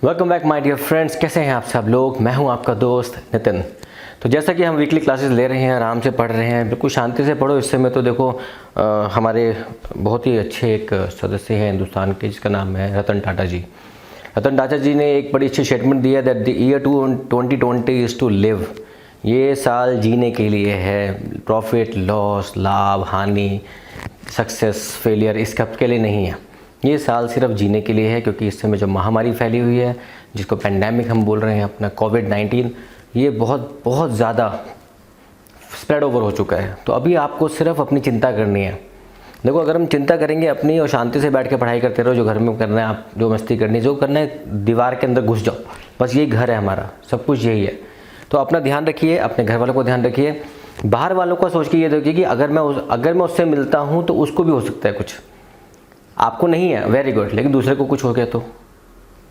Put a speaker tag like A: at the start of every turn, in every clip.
A: Welcome back my dear friends. कैसे हैं आप सब लोग? मैं हूं आपका दोस्त नितिन। तो जैसा कि हम वीकली क्लासेस ले रहे हैं, आराम से पढ़ रहे हैं, बिल्कुल शांति से पढ़ो। इससे में तो देखो हमारे बहुत ही अच्छे एक सदस्य हैं हिंदुस्तान के, जिसका नाम है रतन टाटा जी। रतन टाटा जी ने एक बड़ी अच्छी स्टेटमेंट दी है that the year 2020 is to live. ये साल जीने के लिए है। प्रॉफिट, लॉस, लाभ, हानि, सक्सेस, फेलियर इस सब के लिए नहीं है। ये साल सिर्फ जीने के लिए है, क्योंकि इस समय जो महामारी फैली हुई है, जिसको पेंडेमिक हम बोल रहे हैं, अपना कोविड-19, ये बहुत ज़्यादा स्प्रेड ओवर हो चुका है। तो अभी आपको सिर्फ अपनी चिंता करनी है। देखो, अगर हम चिंता करेंगे अपनी और शांति से बैठ के पढ़ाई करते रहो, जो घर में करना है, आप जो मस्ती करनी है, जो करना है, दीवार के अंदर घुस जाओ, बस यही घर है हमारा, सब कुछ यही है। तो अपना ध्यान रखिए, अपने घर वालों को ध्यान रखिए। बाहर वालों को सोच के ये देखिए कि अगर मैं उससे मिलता हूँ तो उसको भी हो सकता है कुछ, आपको नहीं है, वेरी गुड, लेकिन दूसरे को कुछ हो गया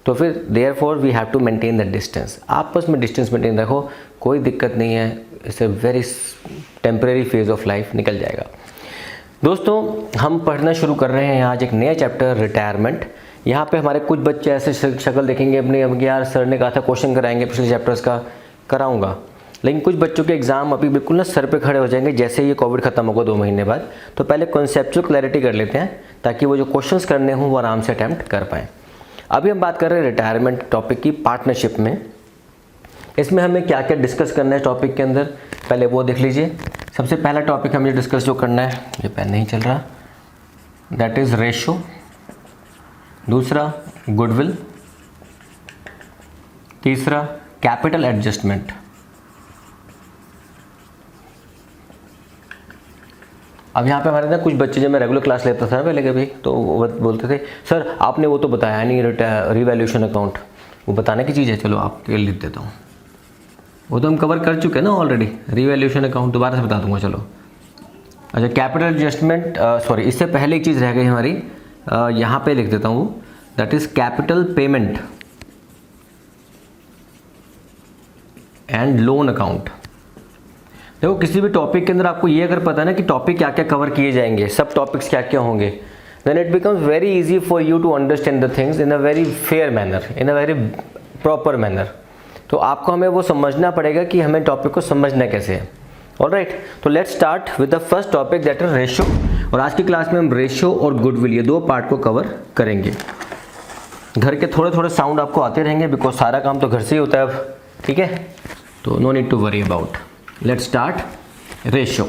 A: तो फिर therefore we have to maintain the distance. आपस में डिस्टेंस मेंटेन रखो, कोई दिक्कत नहीं है। It's a very temporary phase of life, निकल जाएगा। दोस्तों, हम पढ़ना शुरू कर रहे हैं आज एक नया चैप्टर, रिटायरमेंट। यहाँ पे हमारे कुछ बच्चे ऐसे शक्ल देखेंगे अपने, अब यार सर ने कहा था क्वेश्चन कराएंगे पिछले चैप्टर्स का, कराऊंगा, लेकिन कुछ बच्चों के एग्जाम अभी बिल्कुल ना सर पे खड़े हो जाएंगे जैसे ये कोविड खत्म होगा 2 महीने बाद। तो पहले कॉन्सेप्चुअल क्लैरिटी कर लेते हैं, ताकि वो जो क्वेश्चंस करने हों वो आराम से अटैम्प्ट कर पाएँ। अभी हम बात कर रहे हैं रिटायरमेंट टॉपिक की, पार्टनरशिप में। इसमें हमें क्या क्या डिस्कस करना है टॉपिक के अंदर, पहले वो देख लीजिए। सबसे पहला टॉपिक हमें डिस्कस जो करना है, ये पेन नहीं चल रहा, दैट इज़ रेशो। दूसरा गुडविल। तीसरा कैपिटल एडजस्टमेंट। अब यहाँ पे हमारे ना कुछ बच्चे, जब मैं रेगुलर क्लास लेता था पहले कभी, तो वो बोलते थे सर आपने वो तो बताया नहीं, रिवैल्यूएशन अकाउंट, वो बताने की चीज़ है, चलो आपके लिख देता हूँ। वो तो हम कवर कर चुके हैं ना ऑलरेडी, रिवैल्यूएशन अकाउंट दोबारा से बता दूंगा, चलो। अच्छा, कैपिटल एडजस्टमेंट, सॉरी, इससे पहले एक चीज़ रह गई हमारी, यहाँ पे लिख देता हूँ, that is capital payment and loan account. देखो, किसी भी टॉपिक के अंदर आपको ये अगर पता है ना कि टॉपिक क्या क्या कवर किए जाएंगे, सब टॉपिक्स क्या क्या होंगे, then it becomes very easy for you to understand the things in a very fair manner, in a very proper manner. तो आपको हमें वो समझना पड़ेगा कि हमें टॉपिक को समझना कैसे है। ऑलराइट, तो let's start with the first topic, that is ratio. और आज की क्लास में हम रेशो और गुडविल, ये 2 पार्ट को कवर करेंगे। घर के थोड़े थोड़े साउंड आपको आते रहेंगे, बिकॉज सारा काम तो घर से ही होता है अब, ठीक है, तो no need to worry about. Let's start ratio.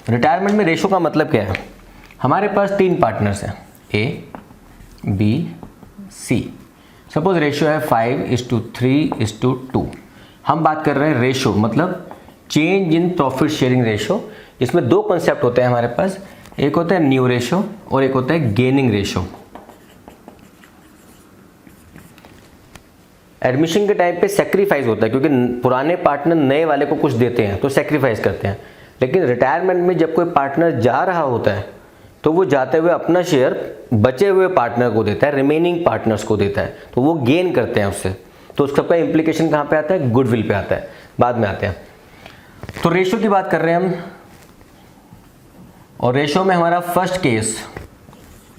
A: Retirement में रेशो का मतलब क्या है? हमारे पास 3 पार्टनर्स हैं, A, B, C. Suppose ratio है 5:3:2। हम बात कर रहे हैं रेशो मतलब change in profit sharing ratio. इसमें 2 कॉन्सेप्ट होते हैं हमारे पास, एक होता है न्यू रेशो और एक होता है गेनिंग रेशो। एडमिशन के टाइम पे सेक्रीफाइस होता है, क्योंकि पुराने पार्टनर नए वाले को कुछ देते हैं तो सेक्रीफाइस करते हैं। लेकिन रिटायरमेंट में जब कोई पार्टनर जा रहा होता है तो वो जाते हुए अपना शेयर बचे हुए पार्टनर को देता है, रिमेनिंग पार्टनर्स को देता है, तो वो गेन करते हैं उससे। तो उसका सबका इम्प्लीकेशन कहाँ पे आता है? गुडविल पे आता है, बाद में आते हैं। तो रेशो की बात कर रहे हैं हम, और रेशो में हमारा फर्स्ट केस,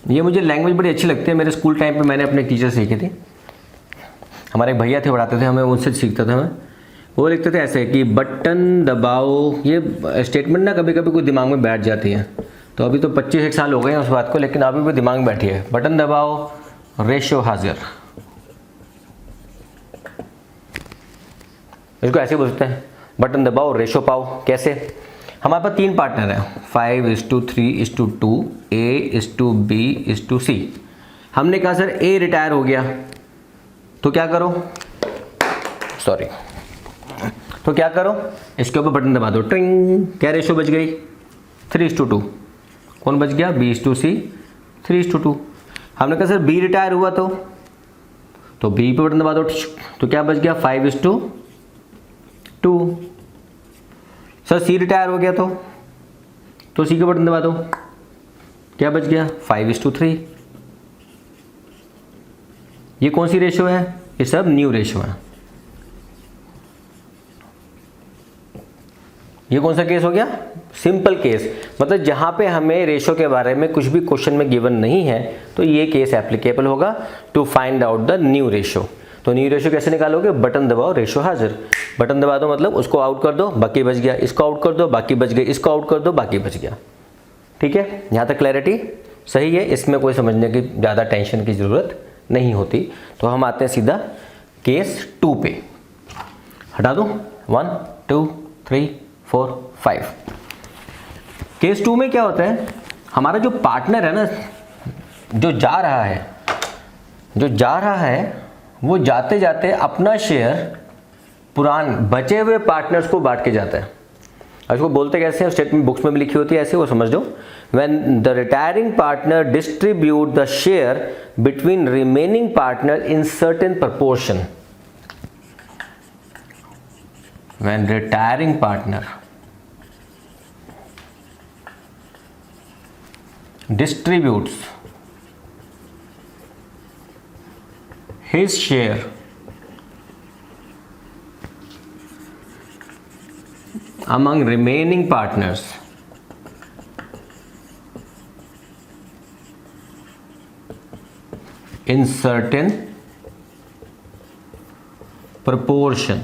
A: ये मुझे लैंग्वेज बड़ी अच्छी लगती है, मेरे स्कूल टाइम पे मैंने अपने टीचर सीखी थी। हमारे एक भैया थे, पढ़ाते थे हमें, उनसे सीखता था मैं। वो लिखते थे ऐसे कि बटन दबाओ। ये स्टेटमेंट ना कभी कभी कोई दिमाग में बैठ जाती है, तो अभी तो 25 साल हो गए हैं उस बात को, लेकिन अभी भी दिमाग में बैठी है। बटन दबाओ, रेशो हाजिर। इसको ऐसे बोल सकते हैं, बटन दबाओ रेशो पाओ। कैसे? हमारे पास 3 पार्टनर हैं, 5:3:2, A:B:C। हमने कहा सर ए रिटायर हो गया, तो क्या करो, सॉरी, तो क्या करो, इसके ऊपर बटन दबा दो, ट्रिंग, क्या रेशो बच गई? 3:2। कौन बच गया? B:C, 3:2। हमने कहा सर बी रिटायर हुआ तो बी पे बटन दबा दो, तो क्या बच गया? 5:2। सर सी रिटायर हो गया तो सी के बटन दबा दो, क्या बच गया? 5:3। ये कौन सी रेशो है? ये सब न्यू रेशो है। ये कौन सा केस हो गया? सिंपल केस, मतलब जहाँ पे हमें रेशो के बारे में कुछ भी क्वेश्चन में गिवन नहीं है तो ये केस एप्लीकेबल होगा to find out the new ratio. तो न्यू रेशो कैसे निकालोगे, बटन दबाओ रेशो हाजिर, बटन दबा दो मतलब उसको आउट कर दो बाकी बच गया, इसको आउट कर दो बाकी बच गया, इसको आउट कर दो बाकी बच गया। ठीक है, यहाँ तक क्लैरिटी सही है, इसमें कोई समझने की ज़्यादा टेंशन की ज़रूरत नहीं होती। तो हम आते हैं सीधा केस 2 पे, हटा दूँ 1 2 3 4 5। केस 2 में क्या होता है, हमारा जो पार्टनर है ना, जो जा रहा है वो जाते जाते अपना शेयर पुरान बचे हुए पार्टनर्स को बांट के जाता है। अब इसको बोलते कैसे हैं, स्टेटमेंट बुक्स में भी लिखी होती है ऐसे, वो समझ लो। When the retiring partner distribute the share between remaining partner in certain proportion, when retiring partner distributes his share among remaining partners in certain proportion।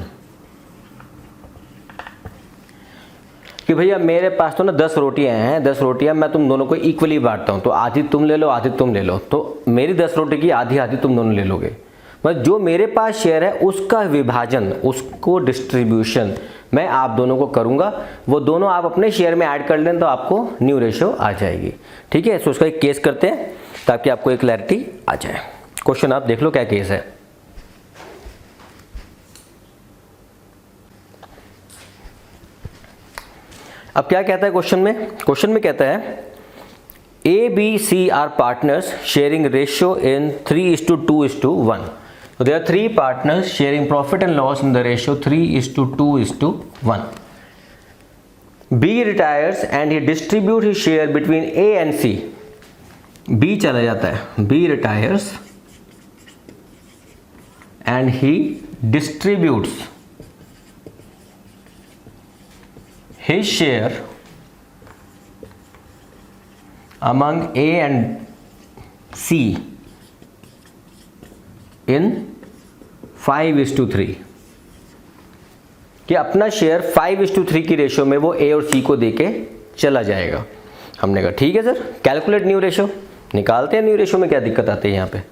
A: कि भैया मेरे पास तो ना 10 रोटियां हैं, 10 रोटियां मैं तुम दोनों को इक्वली बांटता हूँ, तो आधी तुम ले लो आधी तुम ले लो, तो मेरी 10 रोटी की आधी आधी तुम दोनों ले लोगे। मतलब जो मेरे पास शेयर है उसका विभाजन, उसको डिस्ट्रीब्यूशन मैं आप दोनों को करूँगा, वो दोनों आप अपने शेयर में ऐड कर लें तो आपको न्यू रेशो आ जाएगी। ठीक है, तो उसका एक केस करते हैं ताकि आपको एक क्लैरिटी आ जाए। क्वेश्चन आप देख लो क्या केस है। अब क्या कहता है क्वेश्चन में, क्वेश्चन में कहता है A B C are partners sharing ratio in 3:2:1। So there are 3 partners sharing profit and loss in the ratio 3:2:1. B retires and he distributes his share between A and C. B चला जाता है, B retires and he distributes his share among A and C in 5:3, कि अपना share 5:3 की ratio में वो A और C को देके चला जाएगा। हमने कहा ठीक है सर, कैलकुलेट न्यू रेशो, निकालते हैं न्यू रेशो में क्या दिक्कत आती है यहाँ पे।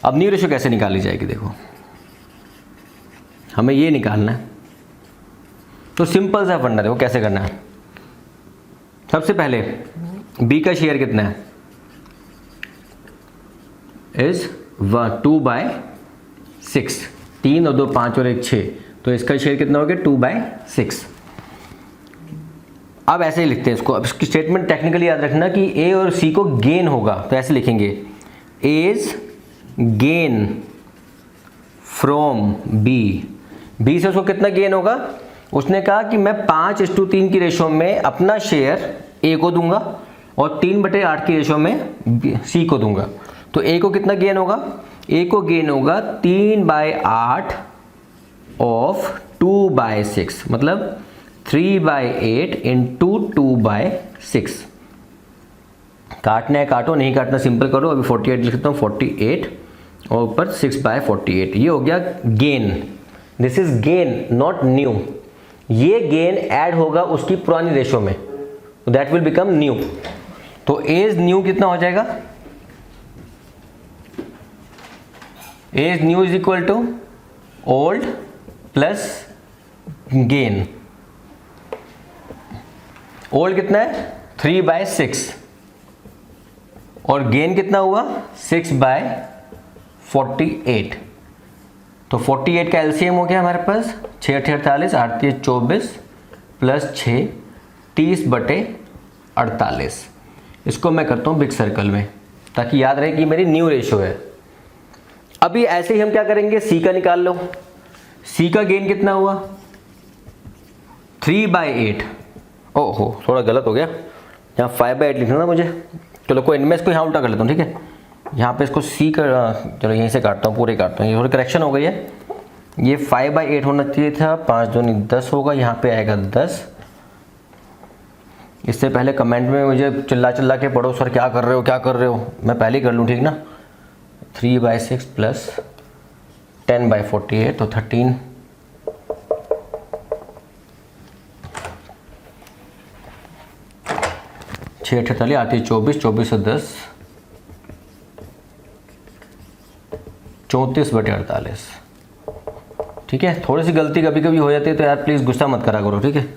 A: अब न्यू रेशो कैसे निकाली जाएगी, देखो हमें ये निकालना है, तो सिंपल सा फंडा, देखो कैसे करना है। सबसे पहले B का शेयर कितना है, इज 2/6, 3 और 2 5 और 1 6, तो इसका शेयर कितना हो गया 2/6। अब ऐसे ही लिखते हैं इसको। अब इसकी स्टेटमेंट टेक्निकली याद रखना कि A और C को गेन होगा, तो ऐसे लिखेंगे एज गेन फ्रॉम B से उसको कितना गेन होगा, उसने कहा कि मैं 5:3 की रेशो में अपना शेयर A को दूंगा और 3/8 की रेशो में C को दूंगा। तो A को कितना गेन होगा, A को गेन होगा 3/8 ऑफ 2/6, मतलब 3/8 इंटू 2/6। काटना है काटो, नहीं काटना सिंपल करो। अभी 48 लिखता हूँ, 48 और ऊपर 6/48, ये हो गया gain. This is gain not new. ये गेन ऐड होगा उसकी पुरानी रेशो में, दैट विल बिकम न्यू। तो एज न्यू कितना हो जाएगा, A's new is equal to old plus gain. Old कितना है 3/6 और गेन कितना हुआ 6/48। तो 48 का एलसीएम हो गया हमारे पास 6 × 48, 8 × 24 प्लस 6 30/48। इसको मैं करता हूँ बिग सर्कल में ताकि याद रहे कि मेरी न्यू रेशो है। अभी ऐसे ही हम क्या करेंगे, सी का निकाल लो। सी का गेन कितना हुआ 3/8। ओहो थोड़ा गलत हो गया, यहाँ 5/8 लिखना था मुझे। चलो कोई नहीं, मैं इसको यहाँ उल्टा कर लेता हूँ, ठीक है। यहाँ पे इसको सी का, चलो यहीं से काटता हूँ, पूरे काटता हूँ, ये थोड़ी करेक्शन हो गई है। ये 5/8 होना चाहिए था, 5 दूनी 10 होगा, यहाँ पे आएगा 10 इससे पहले कमेंट में मुझे चिल्ला चिल्ला के पढ़ो सर क्या कर रहे हो क्या कर रहे हो, मैं पहले ही कर लूँ, ठीक ना। 3/6 प्लस 10/48 तो 13, 6 48 आती है 24, 24 से 10, 34/48। ठीक है, थोड़ी सी गलती कभी कभी हो जाती है तो यार प्लीज़ गुस्सा मत करा करो, ठीक है।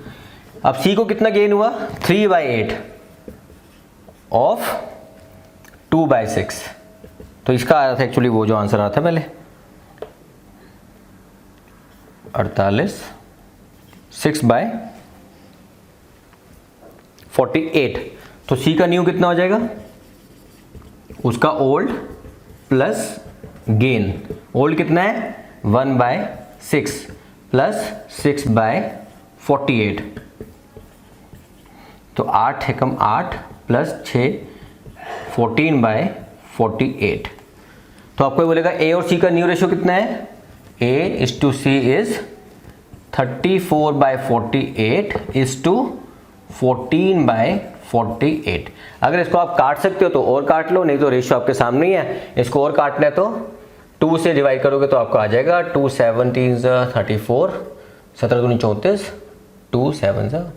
A: अब सी को कितना गेन हुआ, 3/8 ऑफ 2/6, तो इसका आया था एक्चुअली वो जो आंसर आया था पहले 48, 6/48। तो सी का न्यू कितना हो जाएगा, उसका ओल्ड प्लस गेन। ओल्ड कितना है 1/6 प्लस 6/48, तो 8 एकम 8 प्लस 6 14/48। तो आपको ये बोलेगा ए और सी का न्यू रेशियो कितना है, A/C इज 34/48 इज टू 14/48। अगर इसको आप काट सकते हो तो और काट लो, नहीं तो रेशियो आपके सामने ही है। इसको और काटना है तो 2 से डिवाइड करोगे तो आपको आ जाएगा 2 7 34, 17 दूनी 34, 2 7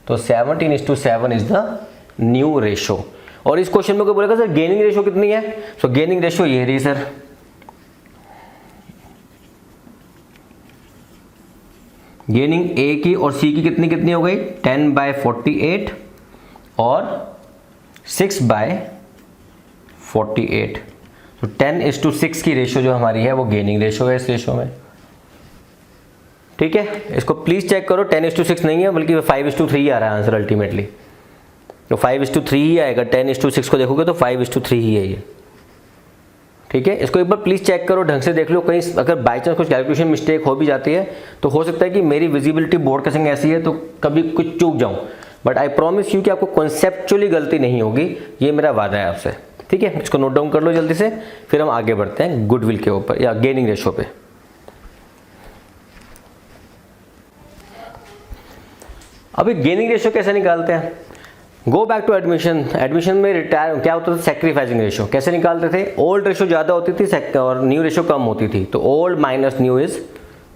A: तो 17:7 इज द न्यू रेशियो। और इस क्वेश्चन में कोई बोलेगा सर गेनिंग रेशियो कितनी है, सो गेनिंग रेशियो ये रही सर, गेनिंग ए की और सी की कितनी कितनी हो गई 10/48 और 6/48। तो 10:6 की रेशियो जो हमारी है वो गेनिंग रेशियो है इस रेशियो में। ठीक है, इसको प्लीज चेक करो, 10:6 नहीं है बल्कि 5:3 आ रहा है आंसर अल्टीमेटली, तो 5:3 ही आएगा। 10:6 को देखोगे तो 5:3 ही है ये। ठीक है, इसको एक बार प्लीज चेक करो, ढंग से देख लो, कहीं अगर बाई चांस कुछ कैलकुलेशन मिस्टेक हो भी जाती है तो हो सकता है कि मेरी विजिबिलिटी बोर्ड के संग ऐसी है तो कभी कुछ चूक जाऊं, बट आई प्रॉमिस यू कि आपको कॉन्सेप्चुअली गलती नहीं होगी, ये मेरा वादा है आपसे। ठीक है, इसको नोट डाउन कर लो जल्दी से, फिर हम आगे बढ़ते हैं गुडविल के ऊपर या गेनिंग रेशियो पे। अभी गेनिंग रेशियो कैसे निकालते हैं, go back to admission. Admission में रिटायर क्या होता था, सेक्रीफाइसिंग रेशियो। कैसे निकालते थे, ओल्ड रेशियो ज़्यादा होती थी और न्यू रेशियो कम होती थी, तो old minus new is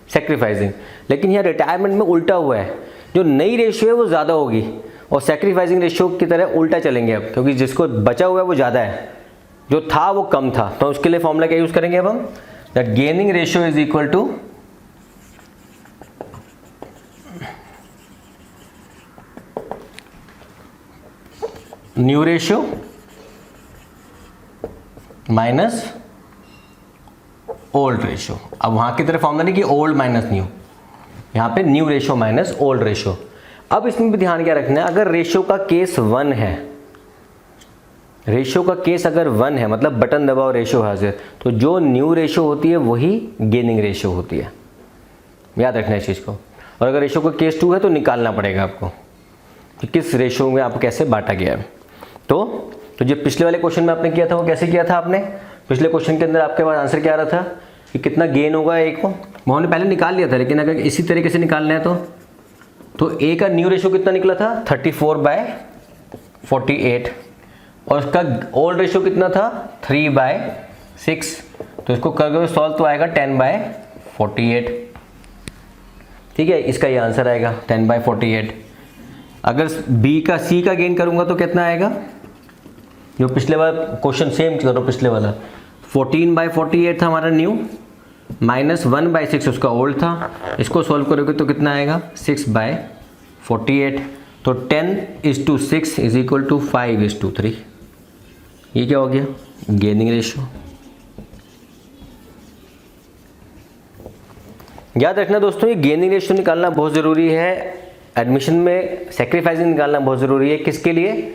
A: sacrificing. लेकिन यहाँ रिटायरमेंट में उल्टा हुआ है, जो नई रेशियो है वो ज़्यादा होगी और सेक्रीफाइसिंग रेशियो की तरह उल्टा चलेंगे अब, क्योंकि जिसको बचा हुआ है वो ज़्यादा है, जो था वो कम था। तो उसके लिए फॉर्मूला क्या यूज़ करेंगे अब हम, that gaining ratio is equal to new ratio minus old ratio. अब वहां की तरह फॉर्मूला नहीं कि ओल्ड माइनस न्यू, यहां पे new ratio minus old ratio. अब इसमें भी ध्यान क्या रखना है, अगर रेशियो का केस 1 है, रेशियो का केस अगर 1 है मतलब बटन दबाओ रेशियो हाजिर, तो जो न्यू रेशियो होती है वही गेनिंग रेशियो होती है, याद रखना है इस चीज को। और अगर रेशियो का केस 2 है तो निकालना पड़ेगा आपको कि किस रेशियो में आपको कैसे बांटा गया है। तो जो पिछले वाले क्वेश्चन में आपने किया था वो कैसे किया था आपने, पिछले क्वेश्चन के अंदर आपके पास आंसर क्या आ रहा था कि कितना गेन होगा ए को, वो हमने पहले निकाल लिया था, लेकिन अगर इसी तरीके से निकालना है तो ए का न्यू रेशियो कितना निकला था 34/48 और उसका ओल्ड रेशियो कितना था 3/6, तो इसको करके सॉल्व तो आएगा 10/48। ठीक है, इसका ये आंसर आएगा 10/48। अगर बी का सी का गेन करूंगा तो कितना आएगा, जो पिछले वाला क्वेश्चन सेम करो, पिछले वाला 14/48 था हमारा न्यू, माइनस 1/6 उसका ओल्ड था, इसको सॉल्व करोगे तो कितना आएगा 6/48। तो 10:6 इज इक्वल टू 5:3। ये क्या हो गया, गेनिंग रेशियो। याद रखना दोस्तों, ये गेनिंग रेशियो निकालना बहुत ज़रूरी है एडमिशन में, सेक्रीफाइसिंग निकालना बहुत ज़रूरी है। किसके लिए,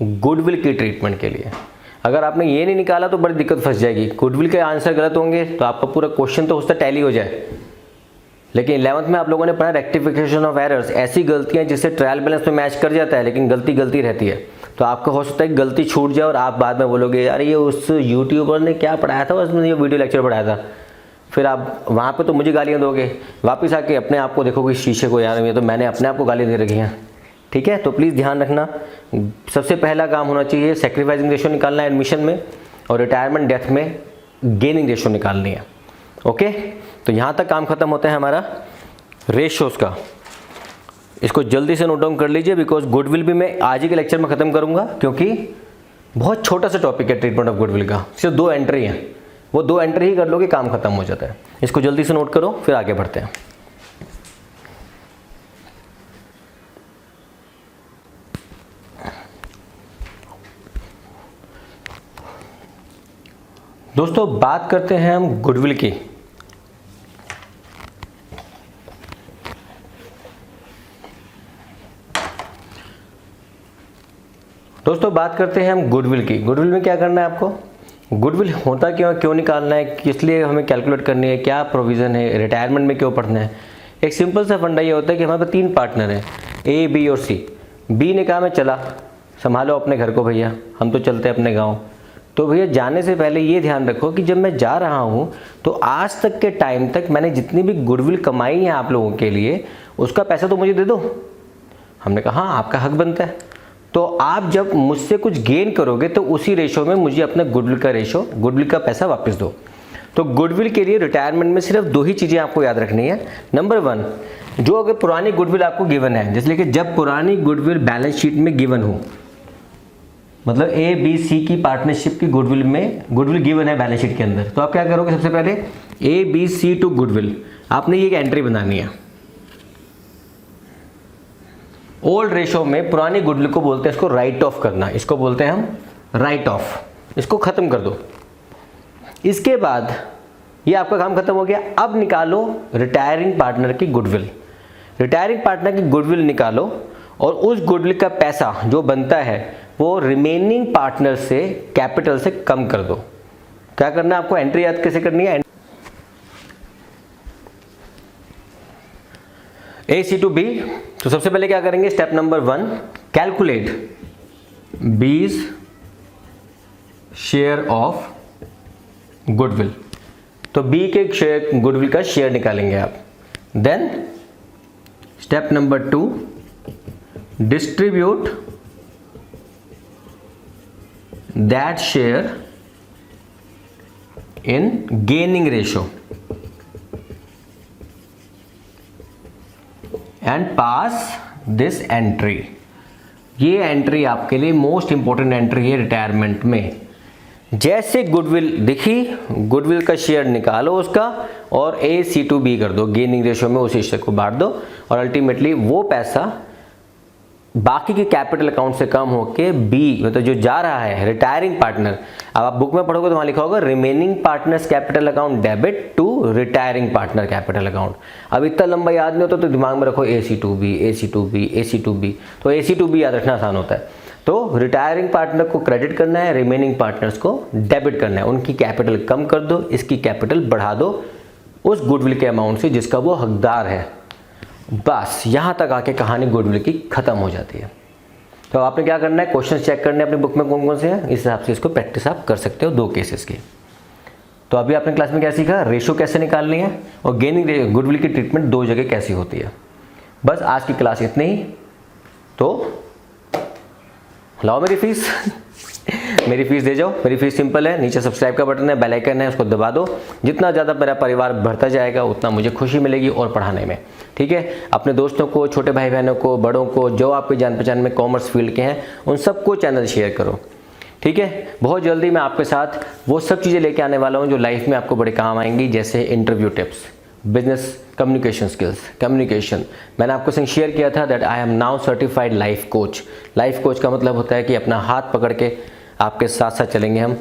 A: गुडविल की ट्रीटमेंट के लिए। अगर आपने ये नहीं निकाला तो बड़ी दिक्कत फंस जाएगी, गुडविल के आंसर गलत होंगे तो आपका पूरा क्वेश्चन तो उससे टैली हो जाए। लेकिन 11th में आप लोगों ने पढ़ा रेक्टिफिकेशन ऑफ एरर्स, ऐसी गलतियां जिससे ट्रायल बैलेंस में मैच कर जाता है लेकिन गलती गलती रहती है, तो आपका हो सकता है गलती छूट जाए और आप बाद में बोलोगे यार ये उस यूट्यूबर ने क्या पढ़ाया था, उसने ये वीडियो लेक्चर पढ़ाया था, फिर आप वहाँ पे तो मुझे गालियाँ दोगे, वापस आके अपने आप को देखोगे शीशे को, यार ये तो मैंने अपने आप को गाली दे रखी हैं। ठीक है। तो प्लीज़ ध्यान रखना, सबसे पहला काम होना चाहिए सेक्रीफाइसिंग रेशो निकालना है एडमिशन में, और रिटायरमेंट डेथ में गेनिंग रेशो निकालनी है। ओके, तो यहाँ तक काम खत्म होता है हमारा रेशोज़ का। इसको जल्दी से नोट डाउन कर लीजिए, बिकॉज गुडविल भी मैं आज ही के लेक्चर में ख़त्म करूँगा, क्योंकि बहुत छोटा सा टॉपिक है ट्रीटमेंट ऑफ गुडविल का, सिर्फ 2 एंट्री हैं, वो 2 एंट्री ही कर लो कि काम खत्म हो जाता है। इसको जल्दी से नोट करो, फिर आगे बढ़ते हैं। दोस्तों बात करते हैं हम गुडविल की। दोस्तों बात करते हैं हम गुडविल की। गुडविल में क्या करना है आपको, गुडविल होता क्यों निकालना है, किस लिए हमें कैलकुलेट करनी है, क्या प्रोविज़न है, रिटायरमेंट में क्यों पढ़ना है। एक सिंपल सा फंडा ये होता है कि हमारे पास 3 पार्टनर हैं, ए, बी और सी। बी ने कहा मैं चला, संभालो अपने घर को भैया, हम तो चलते हैं अपने गाँव। तो भैया जाने से पहले ये ध्यान रखो कि जब मैं जा रहा हूँ तो आज तक के टाइम तक मैंने जितनी भी गुडविल कमाई है आप लोगों के लिए, उसका पैसा तो मुझे दे दो। हमने कहा हाँ आपका हक बनता है। तो आप जब मुझसे कुछ गेन करोगे तो उसी रेशो में मुझे अपने गुडविल का रेशो, गुडविल का पैसा वापस दो। तो गुडविल के लिए रिटायरमेंट में सिर्फ 2 ही चीज़ें आपको याद रखनी है। नंबर 1, जो अगर पुरानी गुडविल आपको गिवन है, जैसे कि जब पुरानी गुडविल बैलेंस शीट में गिवन हो, मतलब ए, बी, सी की पार्टनरशिप की गुडविल में गुडविल गिवन है बैलेंस शीट के अंदर, तो आप क्या करोगे, सबसे पहले ए, बी, सी टू गुडविल, आपने ये एक एंट्री बनानी है। ओल्ड रेशो में पुरानी गुडविल को बोलते हैं, इसको राइट ऑफ करना, इसको बोलते हैं हम राइट ऑफ, इसको खत्म कर दो। इसके बाद ये आपका काम खत्म हो गया। अब निकालो रिटायरिंग पार्टनर की गुडविल। रिटायरिंग पार्टनर की गुडविल निकालो और उस गुडविल का पैसा जो बनता है वो रिमेनिंग पार्टनर से कैपिटल से कम कर दो। क्या करना है आपको, एंट्री याद कैसे करनी है, ए, सी टू बी। तो सबसे पहले क्या करेंगे, step number 1, calculate B's share of goodwill. तो बी के शेयर गुडविल का शेयर निकालेंगे आप। Then step number 2, distribute that share in gaining ratio and pass this entry. ये एंट्री आपके लिए मोस्ट इंपॉर्टेंट एंट्री है रिटायरमेंट में। जैसे गुडविल दिखी, गुडविल का शेयर निकालो उसका और ए, सी टू बी कर दो, गेनिंग रेशो में उस हिस्से को बांट दो, और अल्टीमेटली वो पैसा बाकी के कैपिटल अकाउंट से कम होके बी, मतलब जो जा रहा है रिटायरिंग पार्टनर, अब आप बुक में पढ़ोगे तो वहाँ लिखा होगा remaining partners capital account debit to retiring partner capital account. अब इतना लंबा याद नहीं होता तो दिमाग में रखो A, C to B, A, C to B, A, C to B. तो ए, सी टू बी याद रखना आसान होता है। तो रिटायरिंग पार्टनर को क्रेडिट करना है, रिमेनिंग पार्टनर्स को डेबिट करना है। उनकी कैपिटल कम कर दो, इसकी कैपिटल बढ़ा दो उस गुडविल के अमाउंट से जिसका वो हकदार है। बस यहाँ तक आके कहानी गुडविल की खत्म हो जाती है। तो आपने क्या करना है, क्वेश्चन चेक करने हैं अपनी बुक में कौन कौन से हैं, इस हिसाब से इसको प्रैक्टिस आप कर सकते हो 2 केसेस की। तो अभी आपने क्लास में क्या सीखा, रेशो कैसे निकालनी है और गेनिंग गुडविल की ट्रीटमेंट 2 जगह कैसी होती है। बस आज की क्लास इतनी ही। तो लाओ मेरी फीस मेरी फीस दे जाओ। मेरी फीस सिंपल है, नीचे सब्सक्राइब का बटन है, बेल आइकन है, उसको दबा दो। जितना ज़्यादा मेरा परिवार बढ़ता जाएगा उतना मुझे खुशी मिलेगी और पढ़ाने में। ठीक है, अपने दोस्तों को, छोटे भाई बहनों को, बड़ों को, जो आपकी जान पहचान में कॉमर्स फील्ड के हैं, उन सबको चैनल शेयर करो। ठीक है, बहुत जल्दी मैं आपके साथ वो सब चीज़ें लेके आने वाला हूँ जो लाइफ में आपको बड़े काम आएंगी, जैसे interview tips, business communication skills, communication. मैंने आपको संग शेयर किया था that I am now certified life coach. Life coach का मतलब होता है कि अपना हाथ पकड़ के आपके साथ साथ चलेंगे हम।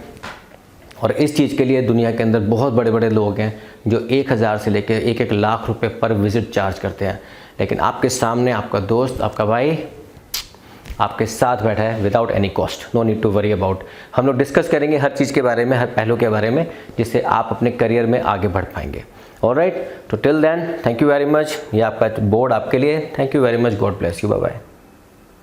A: और इस चीज़ के लिए दुनिया के अंदर बहुत बड़े बड़े लोग हैं जो 1000 से लेकर 1-1 लाख रुपए पर विजिट चार्ज करते हैं, लेकिन आपके सामने आपका दोस्त, आपका भाई आपके साथ बैठा है without any cost. No need to worry about. हम लोग डिस्कस करेंगे हर चीज़ के बारे में, हर पहलू के बारे में, जिससे आप अपने करियर में आगे बढ़ पाएंगे। ऑलराइट, तो till then thank you very much. ये आपका बोर्ड आपके लिए। Thank you very much. God bless you. Bye bye.